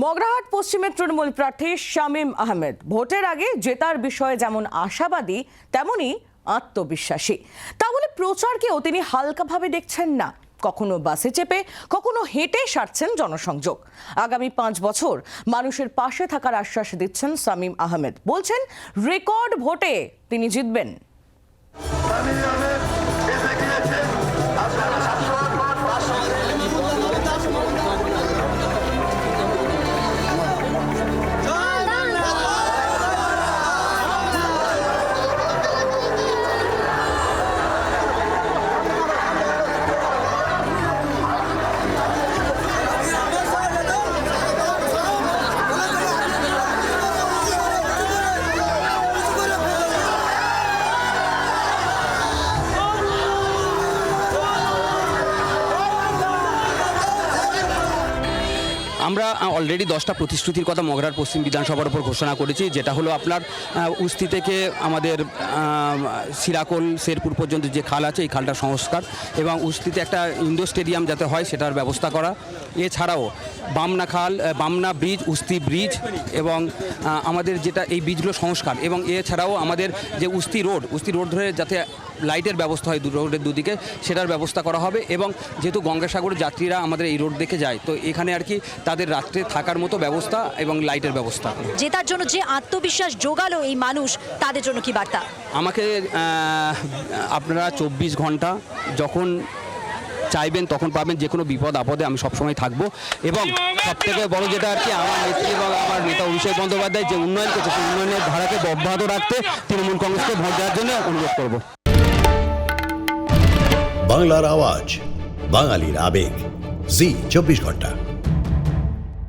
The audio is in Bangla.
মগরাহাট পশ্চিমের তৃণমূল প্রার্থী শামীম আহমেদ ভোটের আগে জেতার বিষয়ে যেমন আশাবাদী তেমনি আত্মবিশ্বাসী। তা বলে প্রচারকেও তিনি হালকাভাবে দেখছেন না। কখনো বাসে চেপে কখনো হেঁটে সারছেন জনসংযোগ। আগামী 5 বছর মানুষের পাশে থাকার আশ্বাস দিচ্ছেন শামীম আহমেদ। বলছেন রেকর্ড ভোটে তিনি জিতবেন। আমরা অলরেডি 10টা প্রতিশ্রুতির কথা মগরাহাট পশ্চিম বিধানসভার উপর ঘোষণা করেছি, যেটা হলো আপনার উস্তি থেকে আমাদের সিরাকোল শেরপুর পর্যন্ত যে খাল আছে এই খালটার সংস্কার এবং উস্তিতে একটা ইনডোর স্টেডিয়াম যাতে হয় সেটার ব্যবস্থা করা। এছাড়াও বামনা খাল, বামনা ব্রিজ, উস্তি ব্রিজ এবং আমাদের যেটা এই ব্রিজগুলো সংস্কার এবং এছাড়াও আমাদের যে উস্তি রোড ধরে যাতে লাইটের ব্যবস্থা হয় রোডের দুদিকে, সেটার ব্যবস্থা করা হবে। এবং যেহেতু গঙ্গাসাগরের যাত্রীরা আমাদের এই রোড দেখে যায়, তো এখানে আর কি তাদের রাত্রে থাকার মতো ব্যবস্থা এবং লাইটের ব্যবস্থা। জেতার জন্য যে আত্মবিশ্বাস জোগালো এই মানুষ, তাদের জন্য কি বার্তা? আমাকে আপনারা 24 ঘন্টা যখন চাইবেন তখন পাবেন। যে কোনো বিপদ আপদে আমি সবসময় থাকবো। এবং সবথেকে বড় যেটা আর কি, আমার নেত্রী এবং আমার নেতা অভিষেক বন্দ্যোপাধ্যায় যে উন্নয়ন করছে সেই উন্নয়নের ধারাকে অব্যাহত রাখতে তৃণমূল কংগ্রেসকে ভোট দেওয়ার জন্য অনুরোধ করব। বাংলার আওয়াজ, বাঙালির আবেগ, জি 24 ঘন্টা।